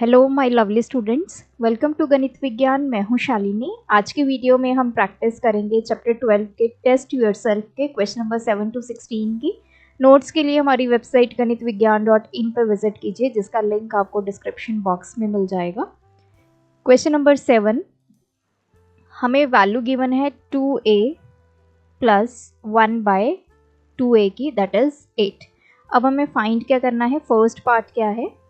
Hello my lovely students, welcome to Ganit Vigyan. मैं हूं शालिनी। आज की वीडियो में हम प्रैक्टिस करेंगे चैप्टर 12 के टेस्ट योरसेल्फ के क्वेश्चन नंबर 7 to 16 की। नोट्स के लिए हमारी वेबसाइट ganitviggyan.in पर विजिट कीजिए, जिसका लिंक आपको डिस्क्रिप्शन बॉक्स में मिल जाएगा। क्वेश्चन नंबर 7, हमें वैल्यू गिवन है 2a प्लस 1/2a की, दैट इज 8। अब हमें फाइंड क्या करना है। फर्स्ट पार्ट क्या है,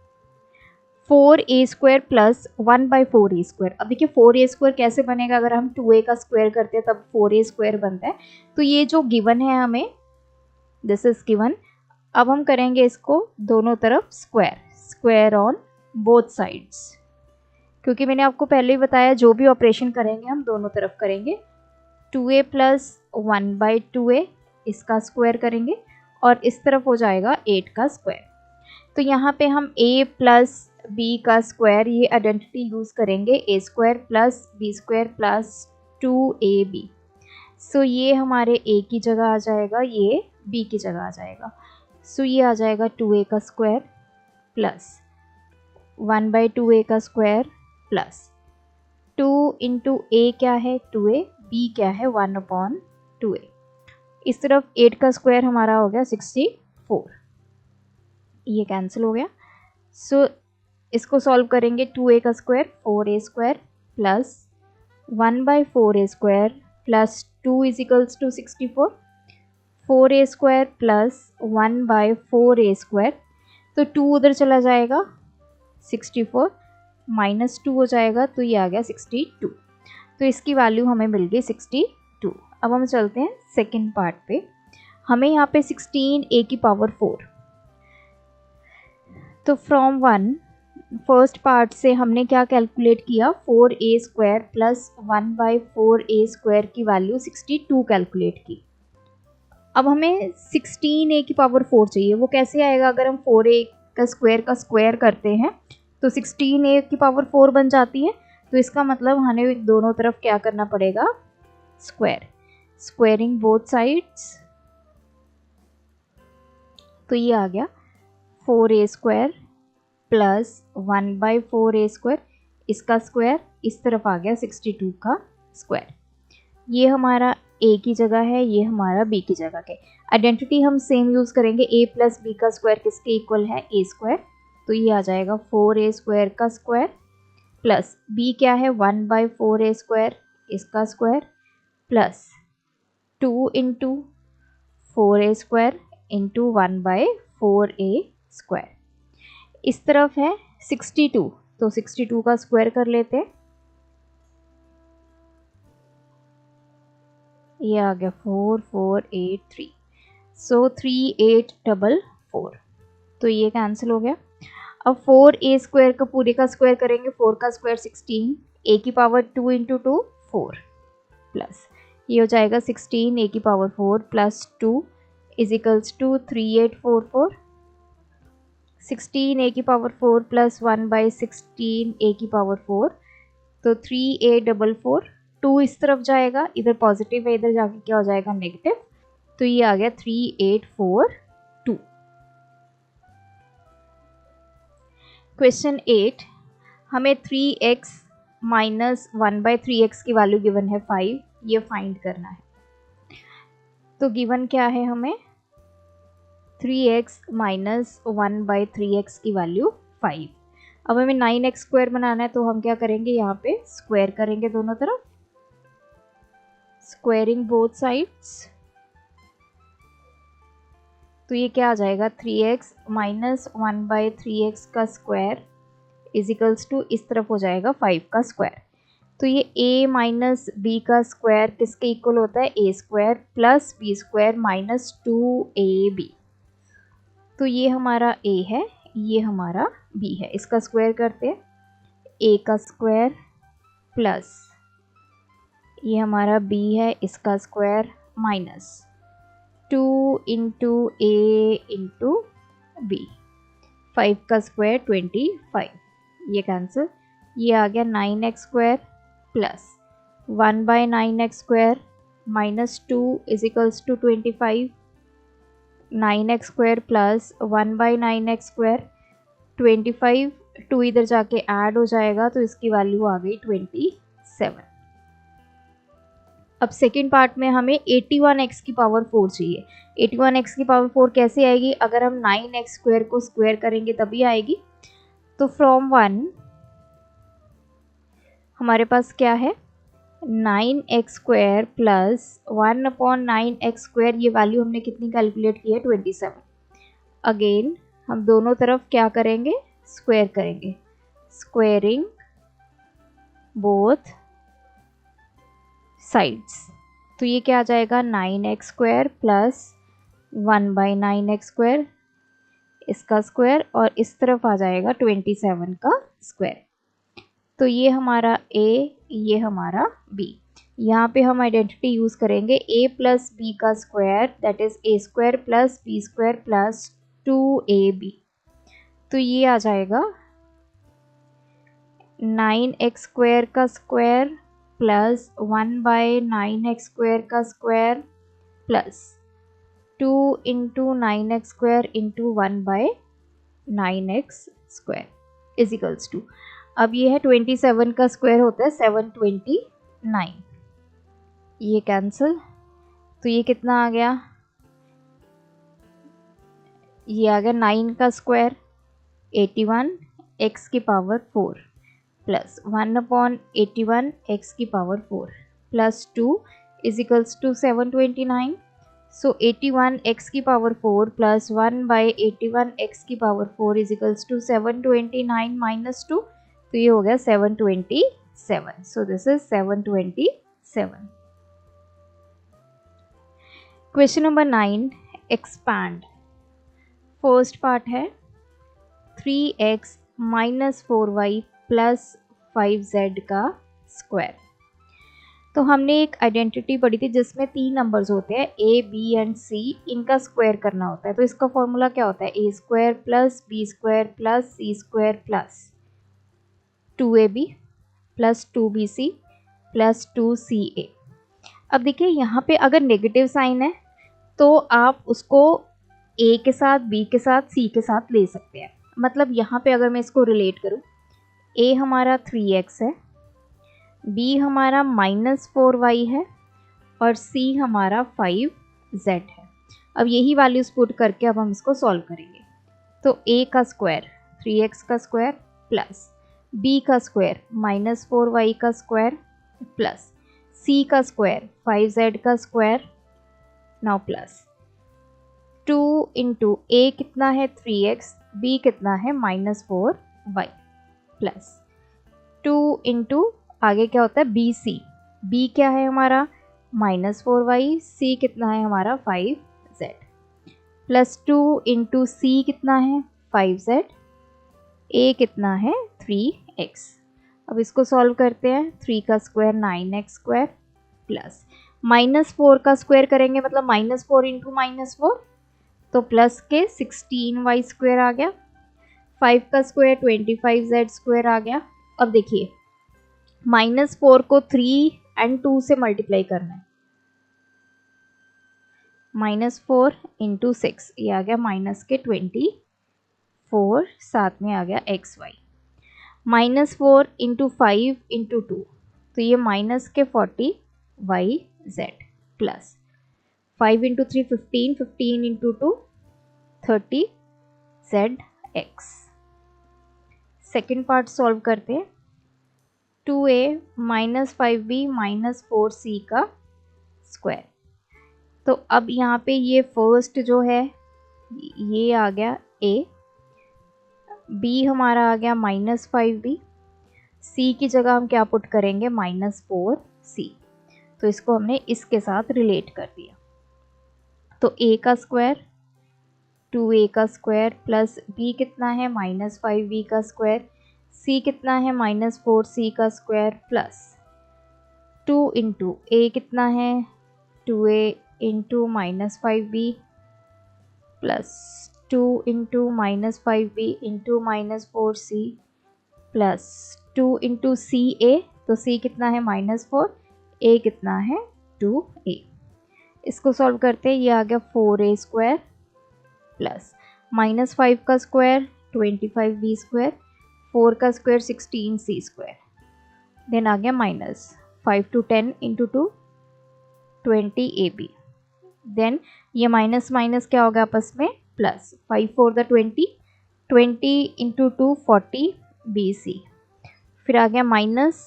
4a² प्लस 1/4a²। अब देखिए 4a² कैसे बनेगा, अगर हम 2a का स्क्वायर करते हैं तब 4a² बनता है। तो ये जो गिवन है हमें, दिस इज गिवन। अब हम करेंगे इसको दोनों तरफ स्क्वायर ऑन बोथ साइड्स, क्योंकि मैंने आपको पहले ही बताया जो भी ऑपरेशन करेंगे हम दोनों तरफ करेंगे। 2a प्लस 1/2a इसका स्क्वायर करेंगे और इस तरफ हो जाएगा 8 का स्क्वायर। तो यहाँ पे हम a प्लस b का स्क्वायर, ये आइडेंटिटी यूज करेंगे, a² plus b² plus 2ab। सो ये हमारे a की जगह आ जाएगा, ये b की जगह आ जाएगा। सो ये आ जाएगा 2a का स्क्वायर प्लस 1/2a का स्क्वायर प्लस 2 इंटू a क्या है 2a, b क्या है 1/2a। इस तरफ 8 का स्क्वायर हमारा हो गया 64, ये कैंसिल हो गया। सो इसको सॉल्व करेंगे। 2a का square 4a² plus 1/4a² plus 2 is equals to 64। 4a² plus 1/4a², तो 2 उधर चला जाएगा, 64 माइनस 2 हो जाएगा, तो ये आ गया 62। तो इसकी वैल्यू हमें मिल गई 62। अब हम चलते हैं सेकेंड पार्ट पे। हमें यहाँ पे 16a की पावर 4, तो फ्रॉम 1 फर्स्ट पार्ट से हमने क्या कैलकुलेट किया, 4a² प्लस 1/4a² की वैल्यू 62 कैलकुलेट की। अब हमें 16a की पावर 4 चाहिए। वो कैसे आएगा, अगर हम 4a का स्क्वायर करते हैं तो 16a की पावर 4 बन जाती है। तो इसका मतलब हमें दोनों तरफ क्या करना पड़ेगा, स्क्वायरिंग बोथ साइड्स। तो ये आ गया 4a² प्लस 1/4a², इसका स्क्वायर इस तरफ आ गया 62 का स्क्वायर। ये हमारा a की जगह है, ये हमारा b की जगह है। आइडेंटिटी हम सेम यूज करेंगे, a प्लस b का स्क्वायर किसके इक्वल है, a²। तो ये आ जाएगा 4a² का स्क्वायर प्लस b क्या है 1/4a², इसका square plus 2 into 4a² into 1/4a²। इस तरफ है 62, तो 62 का स्क्वायर कर लेते हैं। ये आ गया 4483, सो 3844, तो ये कैंसिल हो गया। अब 4a² का पूरे का स्क्वायर करेंगे, 4 का स्क्वायर 16, a की पावर 2 इंटू 2 4 प्लस ये हो जाएगा 16 a की power 4 plus 2 is equals to 3844। 16 a की पावर 4 प्लस 1/16 a की पावर 4, तो 3844। 2 इस तरफ जाएगा, इधर पॉजिटिव है, इधर जाके क्या हो जाएगा नेगेटिव। तो ये आ गया 3842। क्वेश्चन 8, हमें 3x माइनस 1/3x की वैल्यू गिवन है 5, ये फाइंड करना है। तो गिवन क्या है हमें, 3x माइनस 1/3x की वैल्यू 5। अब हमें 9x² बनाना है, तो हम क्या करेंगे, यहाँ पे स्क्वायर करेंगे दोनों तरफ, स्क्वायरिंग बोथ साइड्स। तो ये क्या आ जाएगा, 3x माइनस 1/3x का स्क्वायर इज इक्वल्स टू, इस तरफ हो जाएगा 5 का स्क्वायर। तो ये a माइनस b का स्क्वायर किसके इक्वल होता है, a² plus b² minus 2ab। तो ये हमारा a है, ये हमारा b है। इसका स्क्वायर करते हैं, a का स्क्वायर प्लस ये हमारा b है, इसका square minus 2 into a into b, 5 का स्क्वायर 25, ये कैंसिल। ये आ गया 9x² plus 1/9x² minus 2 is equals to 25। 9x² plus 1/9x², 25 2 इधर जाके ऐड हो जाएगा तो इसकी वैल्यू आ गई 27। अब सेकेंड पार्ट में हमें 81x की पावर 4 चाहिए। 81x की पावर 4 कैसे आएगी? अगर हम 9x स्क्वायर को स्क्वायर करेंगे तभी आएगी। तो फ्रॉम 1 हमारे पास क्या है, 9x square plus 1/9x square, ये वैल्यू हमने कितनी कैलकुलेट की है, 27। अगेन हम दोनों तरफ क्या करेंगे, स्क्वायर करेंगे, स्क्वायरिंग बोथ साइड्स। तो ये क्या आ जाएगा, 9x square plus 1/9x square, इसका स्क्वायर, और इस तरफ आ जाएगा 27 का स्क्वायर। तो ये हमारा a, ये हमारा b। यहाँ पे हम आइडेंटिटी यूज़ करेंगे a प्लस बी का square, that is a square plus b square plus 2ab। तो ये आ जाएगा 9x स्क्वायर का स्क्वायर प्लस 1/9x स्क्वायर का square plus 2 into 9x square into 1/9x square equals to, अब ये है 27 का स्क्वायर होता है 729, ये कैंसिल, तो ये कितना आ गया, ये आ गया 9 का स्क्वायर 81 x की पावर 4 प्लस 1/81 x की power 4 plus 2 equals to 729। So 81 x की पावर 4 प्लस 1/81 x की पावर 4 इजिकल्स टू 729 माइनस 2, तो ये हो गया 727। So this is 727। Question number 9, expand. First part है 3x minus 4y plus 5z का स्क्वायर। तो हमने एक आइडेंटिटी पढ़ी थी जिसमें 3 नंबर्स होते हैं a, b एंड c, इनका स्क्वायर करना होता है। तो इसका फॉर्मूला क्या होता है, a square plus b square plus c square plus 2ab plus 2bc plus 2ca। अब देखिए यहाँ पे अगर नेगेटिव साइन है तो आप उसको a के साथ, b के साथ, c के साथ ले सकते हैं। मतलब यहाँ पे अगर मैं इसको रिलेट करूँ, a हमारा 3x है, b हमारा -4y है और c हमारा 5z है। अब यही वैल्यूज पुट करके अब हम इसको सॉल्व करेंगे। तो a का स्क्वायर 3x का स्क्वायर प्लस b का स्क्वायर -4y का स्क्वायर प्लस c का स्क्वायर 5z का square, now plus 2 into a कितना है 3x, b कितना है -4y प्लस 2 इंटू आगे क्या होता है bc, b क्या है हमारा -4y, c कितना है हमारा 5z प्लस 2 इंटू c कितना है 5z, a कितना है 3x। अब इसको सॉल्व करते हैं, 3 का स्क्वायर 9x स्क्वायर प्लस -4 का स्क्वायर करेंगे मतलब -4 इंटू -4, तो प्लस के 16y स्क्वायर आ गया, 5 का स्क्वायर 25z स्क्वायर आ गया। अब देखिए -4 को 3 एंड 2 से मल्टीप्लाई करना है, -4 इंटू 6, ये आ गया माइनस के 24, साथ में आ गया xy, -4 इंटू 5 इंटू 2, तो ये माइनस के 40yz plus 5 into 3 15, 15 into 2 30zx। Second part solve करते हैं, 2a minus 5b minus 4c का स्क्वायर। तो अब यहाँ पे ये फर्स्ट जो है ये आ गया a, b हमारा आ गया -5b, c की जगह हम क्या पुट करेंगे -4c, तो इसको हमने इसके साथ रिलेट कर दिया। तो a का स्क्वायर 2a का स्क्वायर प्लस b कितना है -5b का स्क्वायर, c कितना है -4c का स्क्वायर प्लस 2 इंटू a कितना है 2a into -5b plus 2 into -5b into -4c plus 2 into ca, तो c कितना है -4, a कितना है 2a। इसको सॉल्व करते हैं, ये आ गया 4a स्क्वायर प्लस -5 का स्क्वायर 25b स्क्वायर, 4 का स्क्वायर 16 सी स्क्वायर, देन आ गया minus 5 to 10 into 2 20 A B, then ये माइनस माइनस क्या होगा आपस में प्लस 5 4 द 20 इंटू 2 40 बी सी, फिर आ गया माइनस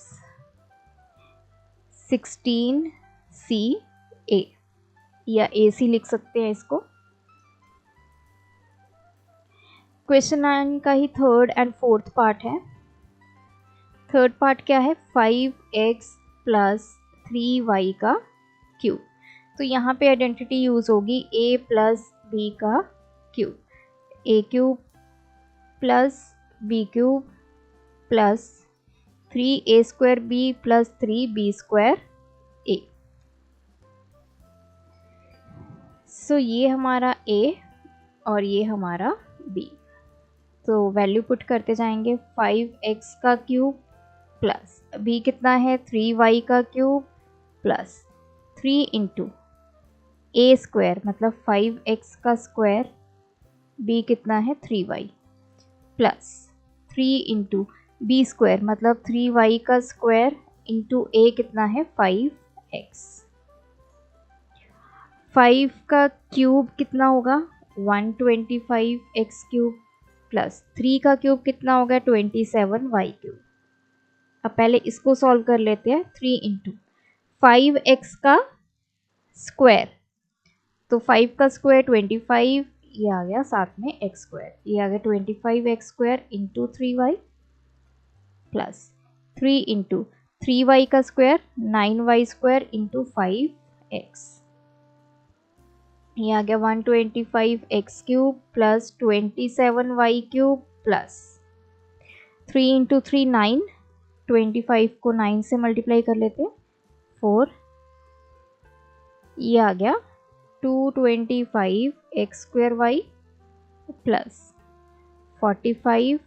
16 सी ए या ए सी लिख सकते हैं इसको। क्वेश्चन 9 का ही थर्ड एंड फोर्थ पार्ट है। थर्ड पार्ट क्या है, 5x प्लस 3y का क्यूब। तो यहाँ पे आइडेंटिटी यूज होगी a प्लस बी का cube, a cube plus B cube plus 3a square B plus 3b square a। So ये हमारा a और ये हमारा b। तो वैल्यू पुट करते जाएंगे, 5x का क्यूब प्लस b कितना है 3y का cube plus 3 into a square मतलब 5x का स्क्वायर, b कितना है 3y plus 3 into b square मतलब 3y का स्क्वायर इंटू a कितना है 5x। 5 का क्यूब कितना होगा 125x क्यूब प्लस 3 का क्यूब कितना होगा 27y क्यूब। अब पहले इसको सॉल्व कर लेते हैं, 3 इंटू 5x का स्क्वायर, तो 5 का स्क्वायर 25, ये आ गया साथ में x स्क्वायर, ये आ गया 25x square into 3y plus 3 into 3y का square 9y square into 5x, ये आ गया 125x cube plus 27y cube plus 3 into 3 9, 25 को 9 से मल्टीप्लाई कर लेते हैं 4, ये आ गया 225x square y plus 45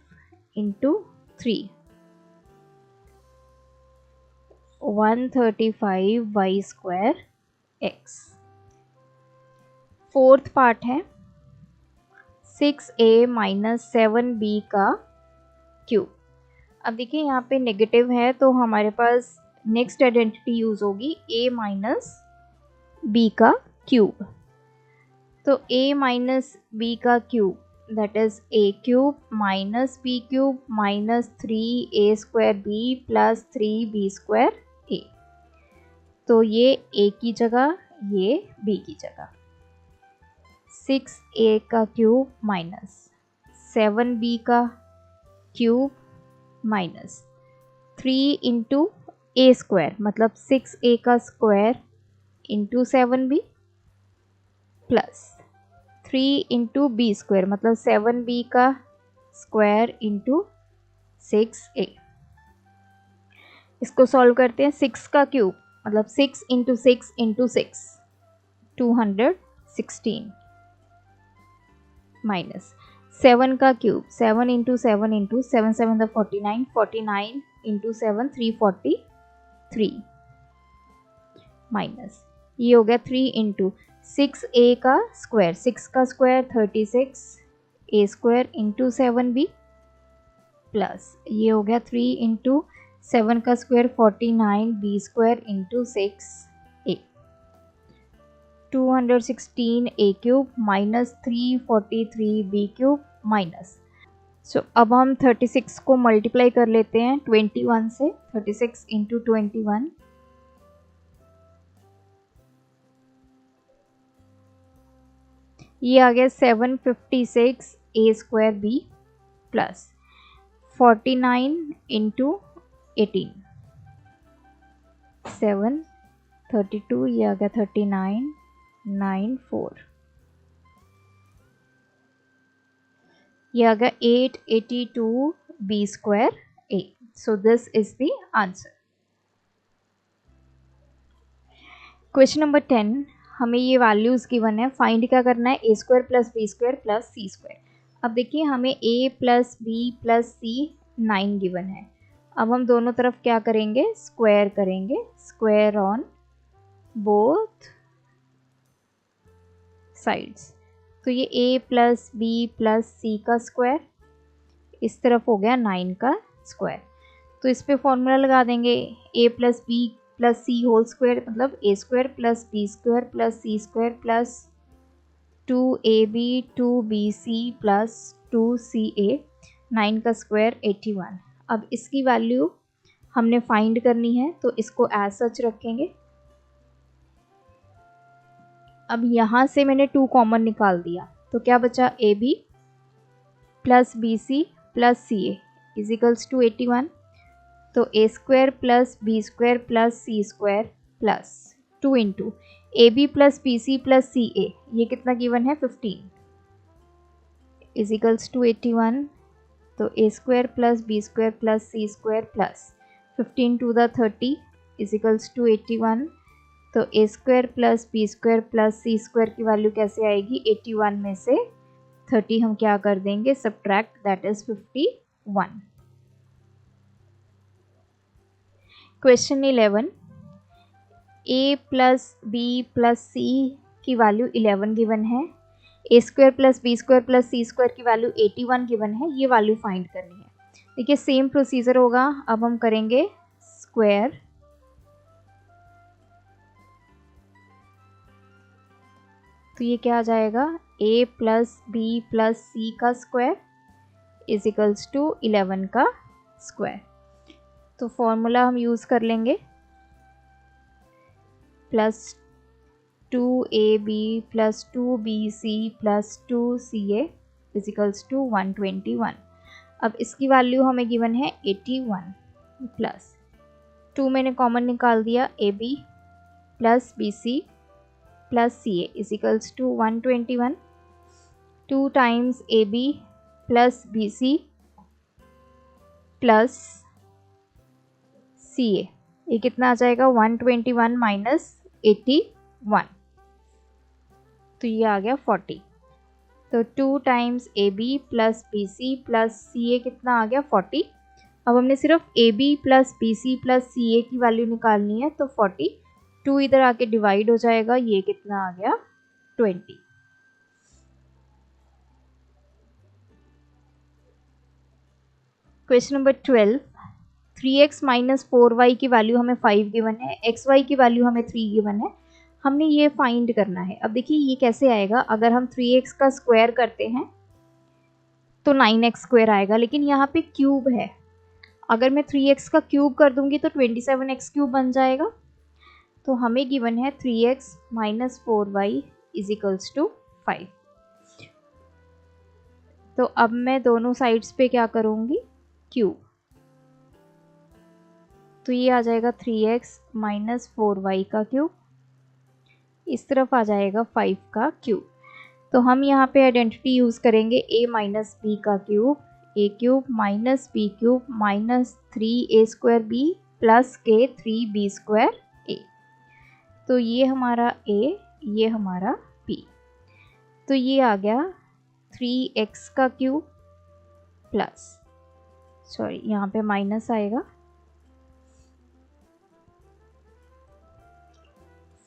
into 3 135y square x। Fourth part है 6a माइनस 7b का क्यूब। अब देखिए यहाँ पे नेगेटिव है तो हमारे पास नेक्स्ट आइडेंटिटी यूज होगी a माइनस b का क्यूब। तो a माइनस b का cube that is a cube minus b cube minus 3a square b plus 3b square a। तो ये a की जगह, ये b की जगह, 6a का क्यूब माइनस 7b का cube minus 3 into a square मतलब 6a का square into 7b plus 3 into b square मतलब 7b का स्क्वायर इंटू 6a। इसको सॉल्व करते हैं, 6 का क्यूब मतलब 6 इंटू 6 इंटू 6 216 माइनस 7 का cube 7 into 7 into 7 7 49 49 into 7 343 minus ये हो गया 3 इंटू 6a का स्क्वायर, 6 का square 36 a square into 7b plus ये हो गया 3 इंटू 7 का square 49 b square into 6a 216 a cube minus 343 b cube minus. So अब हम 36 को मल्टीप्लाई कर लेते हैं 21 से, 36 इंटू 21 ये आ गया 756 a square b plus 49 into 18 732, ये आ गया 39 9 4, ये आ गया 882 b square a। So this is the answer. Question number 10, हमें ये वैल्यूज गिवन है, फाइंड क्या करना है, a square plus b square plus c square. अब देखिए हमें a plus b plus c 9 given है। अब हम दोनों तरफ क्या करेंगे, स्क्वायर करेंगे, स्क्वायर ऑन बोथ साइड्स। तो ये a plus b plus c का स्क्वायर इस तरफ हो गया 9 का स्क्वायर। तो इस पे फॉर्मूला लगा देंगे a plus B plus C whole square, मतलब a square plus B square plus C square plus 2ab 2bc plus 2ca, 9 का स्क्वायर 81। अब इसकी वैल्यू हमने फाइंड करनी है, तो इसको एज सच रखेंगे। अब यहाँ से मैंने 2 कॉमन निकाल दिया, तो क्या बचा A B plus B C plus C A equals to 81। तो A square plus B square plus C square plus 2 into A B plus B C plus C A, ये कितना गिवन है 15 इजिकल्स टू 81। तो A square plus B square plus C square plus 15 to the 30 equals to 81। तो A square plus B square plus C square की value कैसे आएगी, 81 में से 30 हम क्या कर देंगे subtract, that is 51। Question 11, a plus B plus C की वैल्यू 11 गिवन है, A square plus B square plus C square की वैल्यू 81 गिवन है, ये वैल्यू फाइंड करनी है। देखिए सेम प्रोसीजर होगा, अब हम करेंगे स्क्वायर, तो ये क्या आ जाएगा a प्लस बी प्लस सी का स्क्वायर इजिकल्स टू 11 का स्क्वायर। तो फॉर्मूला हम यूज़ कर लेंगे, plus 2ab plus 2bc plus 2ca equals to 121। अब इसकी वैल्यू हमें गिवन है 81 प्लस 2 मैंने कॉमन निकाल दिया, ab plus bc plus ca equals to 121। 2 times ab plus bc plus ca, ये कितना आ जाएगा 121 माइनस 81, तो ये आ गया 40। तो 2 times A B plus B C plus C A कितना आ गया 40। अब हमने सिर्फ A B plus B C plus C A की वैल्यू निकालनी है, तो 40 2 इधर आके डिवाइड हो जाएगा, ये कितना आ गया 20। Question number 12, 3x minus 4y की वैल्यू हमें 5 गिवन है, xy की वैल्यू हमें 3 गिवन है, हमने ये फाइंड करना है। अब देखिए ये कैसे आएगा, अगर हम 3x का स्क्वायर करते हैं तो 9x स्क्वायर आएगा, लेकिन यहाँ पे क्यूब है, अगर मैं 3x का क्यूब कर दूंगी तो 27x क्यूब बन जाएगा। तो हमें गिवन है 3x minus 4y equals to 5। तो अब मैं दोनों साइड्स पे क्या करूँगी, क्यूब, तो ये आ जाएगा 3x माइनस 4y का क्यूब, इस तरफ आ जाएगा 5 का क्यूब। तो हम यहाँ पे आइडेंटिटी यूज़ करेंगे a माइनस बी का cube, a cube minus B cube minus 3a square b plus के 3b स्क्वायर a। तो ये हमारा a, ये हमारा b, तो ये आ गया 3x का क्यूब प्लस, सॉरी यहाँ पे माइनस आएगा,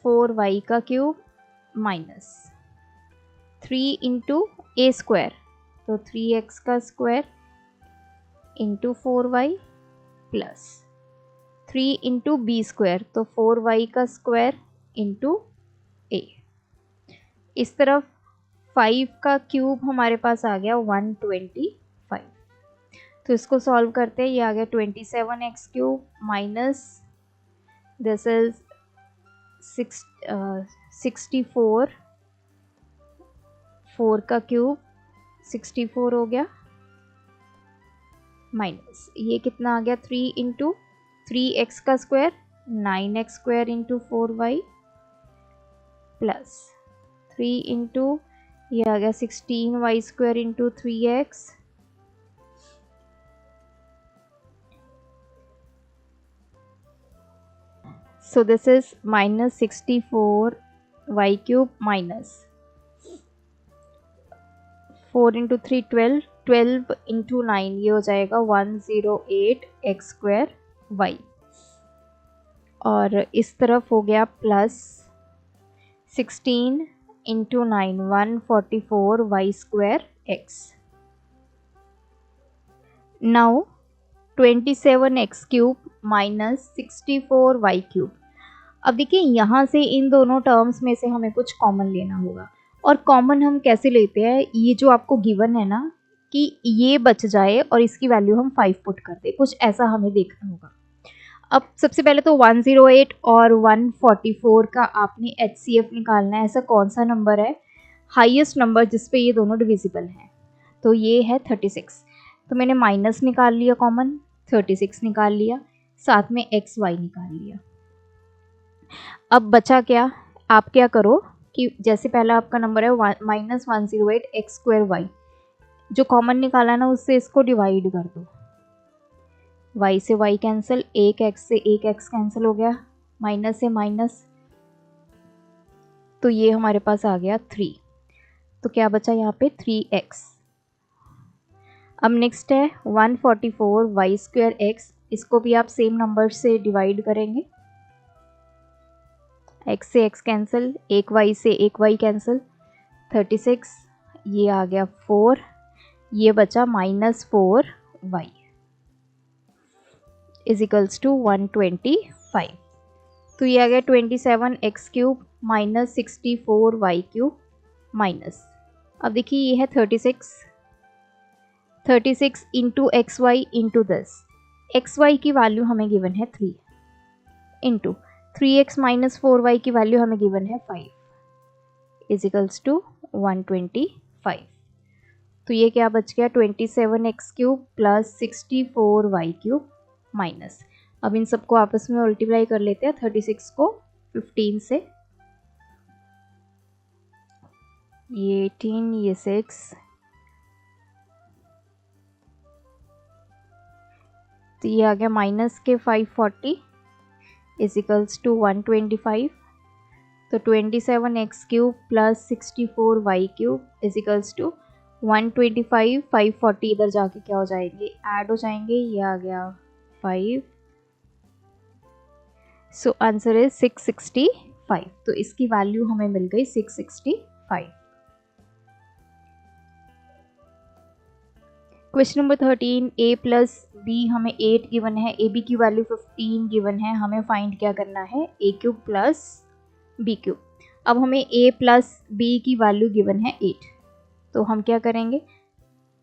4y का cube minus 3 into A square, तो 3x का square into 4y plus 3 into B square, तो 4y का स्क्वायर इंटू ए। इस तरफ 5 का क्यूब हमारे पास आ गया 125, तो इसको सॉल्व करते हैं, ये आ गया 27x cube minus this is 64, 4 का क्यूब 64 हो गया, माइनस ये कितना आ गया 3 इंटू 3x का square 9x square into 4y plus 3 into ये आ गया 16y square into 3x so this is minus 64y cube minus 4 into 3 12, 12 into 9 ये हो जाएगा 108 x स्क्वायर y, और इस तरफ हो गया plus 16 into 9 144 y square x। Now 27x³ minus 64y³। अब देखिए यहाँ से इन दोनों टर्म्स में से हमें कुछ कॉमन लेना होगा, और कॉमन हम कैसे लेते हैं, ये जो आपको गिवन है ना कि ये बच जाए और इसकी वैल्यू हम 5 पुट कर दें, कुछ ऐसा हमें देखना होगा। अब सबसे पहले तो 108 और 144 का आपने HCF निकालना है। ऐसा कौन सा नंबर है हाईएस्ट नंबर जिस पे ये दोनों डिविजिबल हैं, तो ये है 36। तो मैंने माइनस निकाल लिया कॉमन, 36 निकाल लिया, साथ में XY निकाल लिया। अब बचा क्या, आप क्या करो कि जैसे पहला आपका नंबर है -108 x²y, जो कॉमन निकाला ना उससे इसको डिवाइड कर दो। y से y कैंसिल, एक x से एक x कैंसिल हो गया, माइनस से माइनस, तो ये हमारे पास आ गया 3। तो क्या बचा यहाँ पे 3x। अब नेक्स्ट है 144y²x, इसको भी आप सेम नंबर से डिवाइड करेंगे। x से x कैंसिल, एक y से एक y कैंसिल, 36, ये आ गया 4, ये बचा -4y इजिकल्स टू 125। तो ये आ गया 27x³ माइनस 64y³ माइनस, अब देखिए ये है 36 into XY into this, XY की वैल्यू हमें गिवन है 3 इंटू 3x माइनस 4y की वैल्यू हमें गिवन है 5 इजिकल्स टू 125। तो ये क्या बच गया 27x³ प्लस 64y³ माइनस। अब इन सबको आपस में मल्टीप्लाई कर लेते हैं, 36 को 15 से, ये 18, ये 6, तो ये आ गया माइनस के 540 इजिकल्स टू 125। तो 27x³ plus 64y³ equals to 125, 540 इधर जाके क्या हो जाएंगे, ऐड हो जाएंगे, ये आ गया 5। So answer is 665। तो इसकी वैल्यू हमें मिल गई 665। Question number 13, a plus B हमें 8 गिवन है, ए बी की वैल्यू 15 गिवन है, हमें फाइंड क्या करना है a³ प्लस b³। अब हमें a प्लस बी की वैल्यू गिवन है 8, तो हम क्या करेंगे,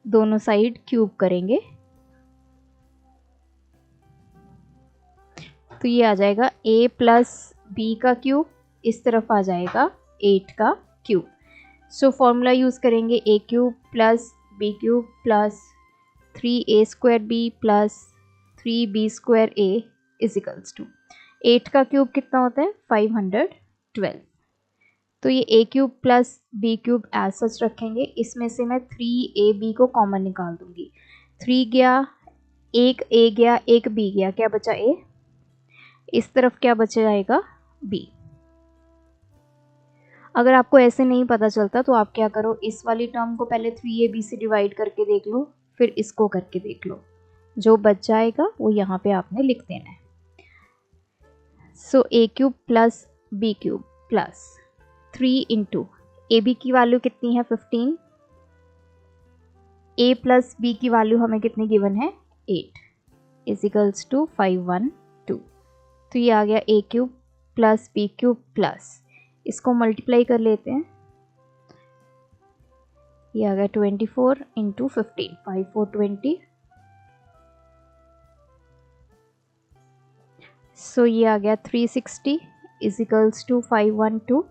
दोनों साइड क्यूब करेंगे, तो ये आ जाएगा a प्लस बी का क्यूब, इस तरफ आ जाएगा 8 का क्यूब। सो फॉर्मूला यूज़ करेंगे a³ plus b³ plus 3a² plus 3b² equals to 8 का क्यूब कितना होता है 512। तो ये a³ plus b³ as such रखेंगे, इसमें से मैं 3ab को कॉमन निकाल दूंगी, 3 गया, एक a गया, एक b गया, क्या बचा a, इस तरफ क्या बच जाएगा b। अगर आपको ऐसे नहीं पता चलता तो आप क्या करो, इस वाली टर्म को पहले 3ab से डिवाइड करके देख लो, फिर इसको करके देख लो, जो बच जाएगा वो यहाँ पे आपने लिख देना है। So a³ plus b³ plus 3 into A B की वैल्यू कितनी है 15, a प्लस b की वैल्यू हमें कितनी गिवन है 8 इजिकल्स टू 512। तो ये आ गया a³ प्लस b³ प्लस, इसको मल्टीप्लाई कर लेते हैं, ये आ गया 24 इंटू 15, 5 4 20। सो ये आ गया 360 equals to 512।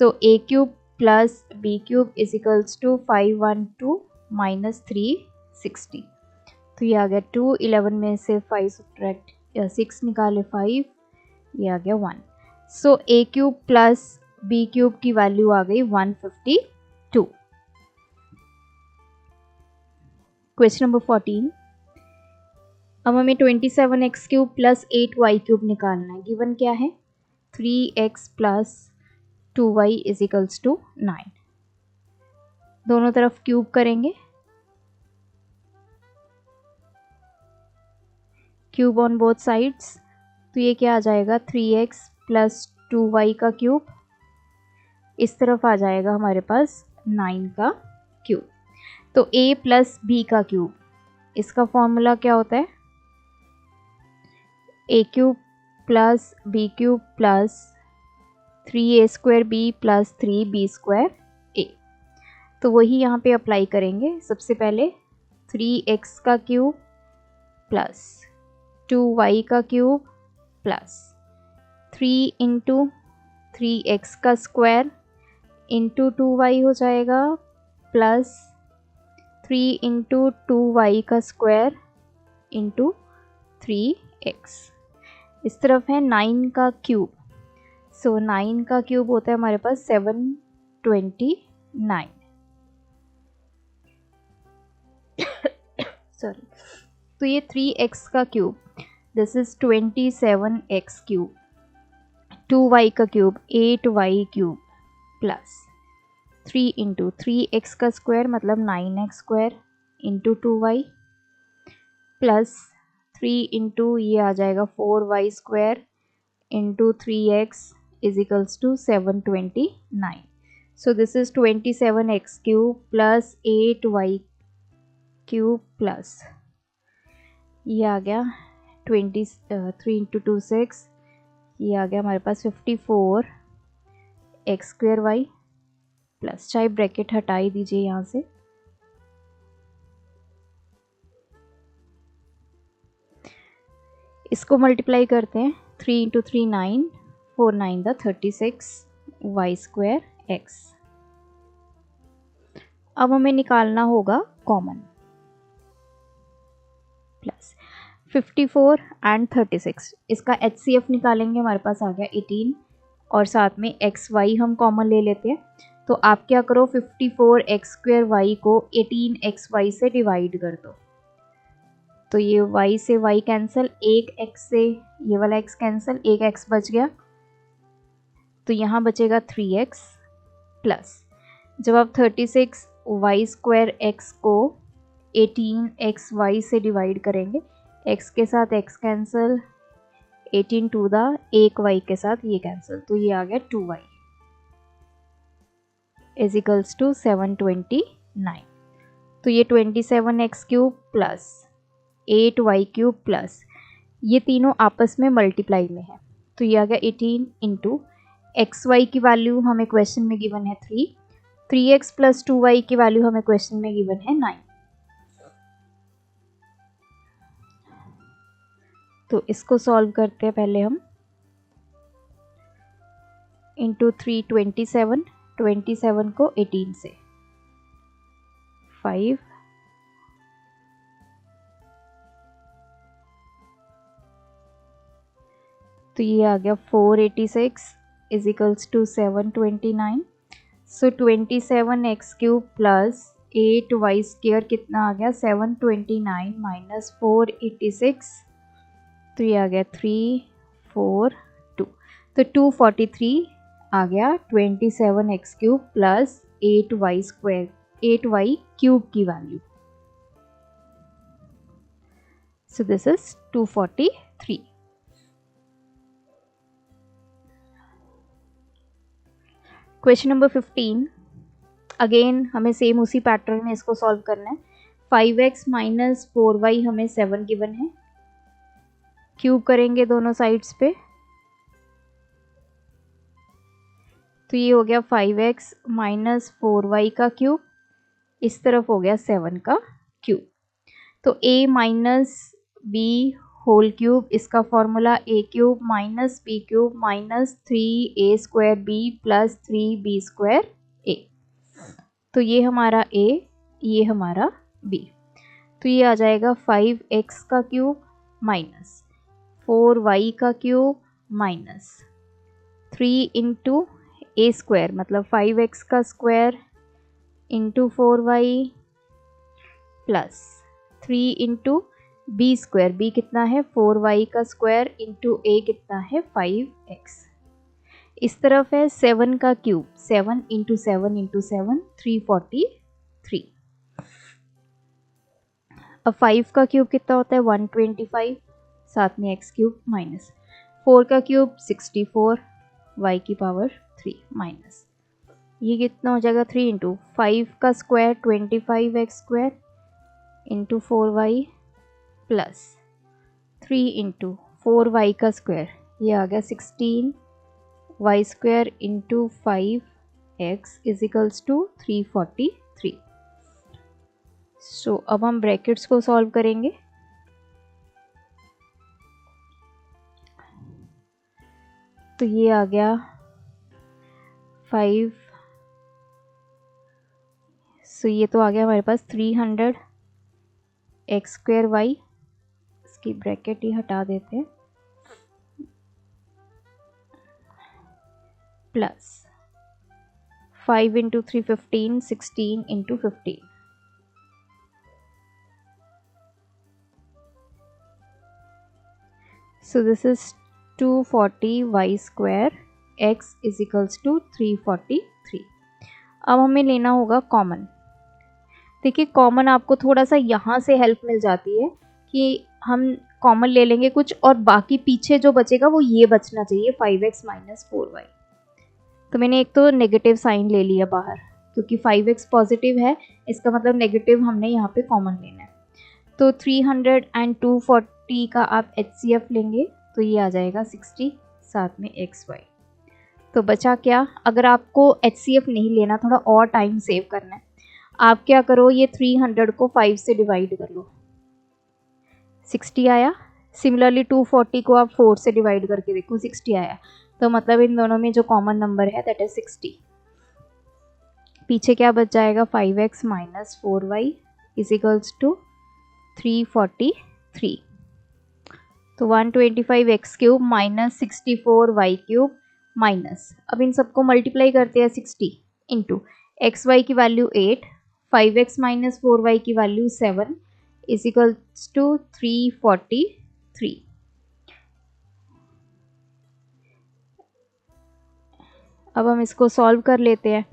So a³ plus b³ equals to 512 minus 360। तो ये आ गया 2, 11 में से 5 सब्ट्रैक्ट 6 निकाले 5, ये आ गया 1। सो a³ प्लस b³ की वैल्यू आ गई 152। क्वेश्चन नंबर 14, अब हमें 27x³ प्लस 8y³ निकालना है, गिवन क्या है 3x plus 2y equals to 9। दोनों तरफ क्यूब करेंगे, क्यूब ऑन बोथ साइड्स, तो ये क्या आ जाएगा 3x प्लस 2y का क्यूब, इस तरफ आ जाएगा हमारे पास 9 का क्यूब। तो a प्लस b का क्यूब, इसका फॉर्मूला क्या होता है, A cube plus B cube plus 3a² b plus 3b² a। तो वही यहाँ पे अप्लाई करेंगे। सबसे पहले 3x का क्यूब प्लस 2y का क्यूब प्लस 3 इंटू 3x का स्क्वायर इंटू 2y हो जाएगा प्लस 3 इंटू 2y का स्क्वायर इंटू 3x। इस तरफ है 9 का क्यूब, सो 9 का क्यूब होता है हमारे पास 729 सॉरी। तो ये 3x का cube, this is 27x cube, 2y का cube 8y cube plus 3 into 3x का स्क्वायर मतलब 9x square into 2y plus 3 into ये आ जाएगा 4y square into 3x is equals to 729। So this is 27x cube plus 8y cube plus ये आ गया 3 into 2 6, ये आ गया हमारे पास 54x स्क्वायर y प्लस, चाहे ब्रैकेट हटा ही दीजिए यहाँ से, इसको मल्टीप्लाई करते हैं 3 into 3 9, 4 9 the 36 y square x। अब हमें निकालना होगा कॉमन, प्लस 54 एंड 36, इसका HCF निकालेंगे, हमारे पास आ गया 18 और साथ में XY हम कॉमन ले लेते हैं। तो आप क्या करो 54x स्क्वायर y को 18xy से डिवाइड कर दो, तो ये y से y कैंसिल, एक x से ये वाला x कैंसिल, एक x बच गया, तो यहाँ बचेगा 3x प्लस जब आप 36y स्क्वायर x को 18xy से डिवाइड करेंगे, x के साथ x कैंसिल, 18 टू द एक y के साथ ये कैंसिल, तो ये आ गया 2y इज इक्वल्स टू 729। तो ये 27x cube plus 8y cube plus ये तीनों आपस में मल्टीप्लाई में है, तो ये आ गया 18 इंटू xy की वैल्यू हमें क्वेश्चन में गिवन है 3x प्लस 2y की वैल्यू हमें क्वेश्चन में गिवन है 9। तो इसको सॉल्व करते हैं पहले हम, इंटू 3 27 को 18 से 5 तो ये आ गया 486 is equals to 729। So 27x cube plus 8y square कितना आ गया 729 माइनस 486, तो ये आ गया 342, तो 243 आ गया 27x cube plus 8y square 8y cube की value. So this is 243। Question number 15, again हमें सेम उसी पैटर्न में इसको सॉल्व करना है। 5x माइनस 4y हमें 7 गिवन है, क्यूब करेंगे दोनों साइड्स पे, तो ये हो गया 5x माइनस 4y का क्यूब, इस तरफ हो गया 7 का क्यूब, तो a minus b whole cube, इसका formula a cube minus b cube minus 3a square b plus 3b square a। तो ये हमारा a, ये हमारा b, तो ये आ जाएगा 5x का क्यूब माइनस 4y का cube minus 3 into a square मतलब 5x का square into 4y plus 3 into b square, b कितना है 4y का स्क्वायर इंटू a कितना है 5x। इस तरफ है 7 का क्यूब, 7 इंटू 7 इंटू 7 343। अब 5 का क्यूब कितना होता है 125, साथ में x क्यूब माइनस 4 का क्यूब 64 y की पावर 3 माइनस ये कितना हो जाएगा 3 इंटू 5 का square 25x square into 4y plus 3 into 4y का स्क्वायर, ये आ गया 16y square into 5x is equals to 343। So अब हम ब्रैकेट्स को सॉल्व करेंगे। तो ये आ गया 5, सो ये तो आ गया हमारे पास 300 एक्स स्क्वायर वाई, इसकी ब्रैकेट ही हटा देते हैं, plus 5 into 3 15, 16 into 15। So this is 240 y square x is equals to 343। अब हमें लेना होगा कॉमन। देखिए कॉमन आपको थोड़ा सा यहाँ से हेल्प मिल जाती है कि हम कॉमन ले लेंगे कुछ और बाकी पीछे जो बचेगा वो ये बचना चाहिए 5x माइनस 4y। तो मैंने एक तो नेगेटिव साइन ले लिया बाहर, क्योंकि 5x पॉजिटिव है, इसका मतलब नेगेटिव हमने यहाँ पे कॉमन लेना है। तो 300 एंड 240 का आप HCF लेंगे तो ये आ जाएगा 60, साथ में XY। तो बचा क्या, अगर आपको HCF नहीं लेना, थोड़ा और टाइम सेव करना है, आप क्या करो, ये 300 को 5 से डिवाइड कर लो, 60 आया। सिमिलरली 240 को आप 4 से डिवाइड करके देखो, 60 आया। तो मतलब इन दोनों में जो कॉमन नंबर है दैट इज 60। पीछे क्या बच जाएगा, 5x minus 4y is equals to 343। तो 125x cube minus 64y cube minus, अब इन सबको मल्टीप्लाई करते हैं 60 इंटू xy की वैल्यू 8, 5x माइनस 4y की वैल्यू 7 इज इक्वल्स टू 343। अब हम इसको सॉल्व कर लेते हैं।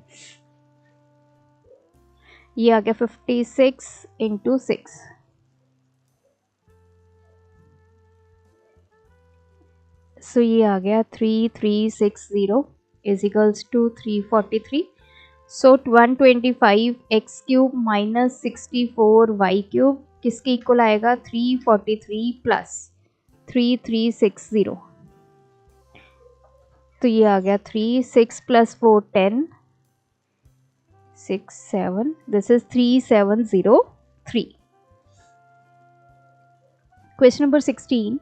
ये आ गया 56 इंटू 6, सो ये आ गया 3360 is equals to 343। So 125 X cube minus 64 Y cube किसके इक्वल आएगा, 343 प्लस 3360। तो ये आ गया 3, 6 plus 4 10, 6 7, this is 3703। Question number 16.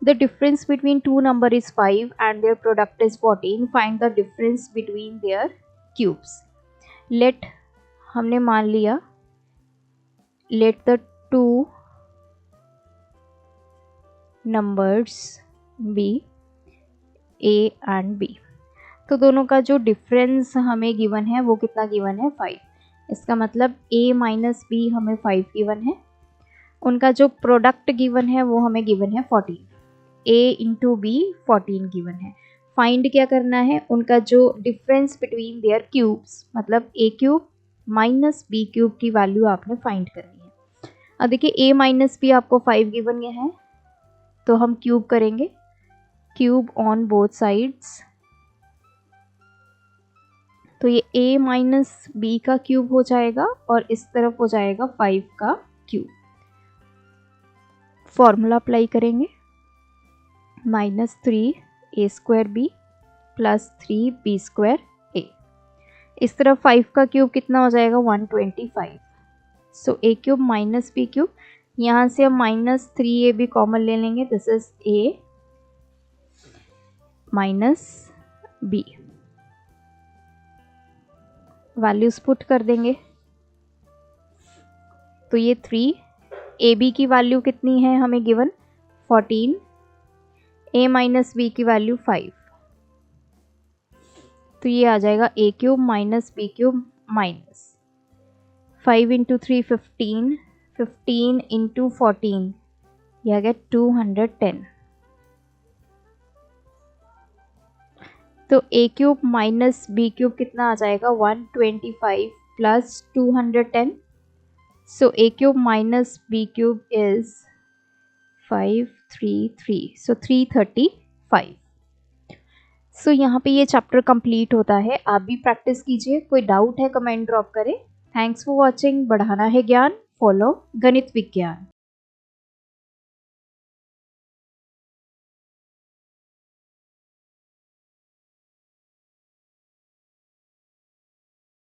The difference between two number is 5 and their product is 14. Find the difference between their cubes. Let, हमने मान लिया, let the two numbers be a and b. तो दोनों का जो डिफरेंस हमें given है वो कितना गिवन है, 5। इसका मतलब a माइनस b हमें 5 गिवन है, उनका जो प्रोडक्ट गिवन है वो हमें गिवन है 14, a इंटू बी 14 गिवन है। फाइंड क्या करना है, उनका जो डिफरेंस बिटवीन देयर क्यूब्स, मतलब a cube minus B cube की वैल्यू आपने फाइंड करनी है। अब देखिए a माइनस बी आपको 5 गिवन है, तो हम क्यूब करेंगे, क्यूब ऑन बोथ साइड्स। तो ये a माइनस बी का क्यूब हो जाएगा और इस तरफ हो जाएगा 5 का क्यूब। फॉर्मूला अप्लाई करेंगे, minus 3a square B plus 3b square a। इस तरफ 5 का क्यूब कितना हो जाएगा, 125। सो a cube minus b cube, यहाँ से हम माइनस 3ab कॉमन ले लेंगे, this is a minus b। Values put कर देंगे, तो ये 3, ab की वैल्यू कितनी है हमें गिवन 14, a माइनस बी की वैल्यू 5, तो ये आ जाएगा a cube minus B cube minus 5 into 3 15, 15 into 14, यह आ गया 210। तो a cube minus B cube कितना आ जाएगा, 125 plus 210। So a cube minus b cube is 533, so 335। So यहाँ पे ये चैप्टर कंप्लीट होता है। आप भी प्रैक्टिस कीजिए, कोई डाउट है कमेंट ड्रॉप करें। Thanks for watching. बढ़ाना है ज्ञान। फॉलो गणित विज्ञान।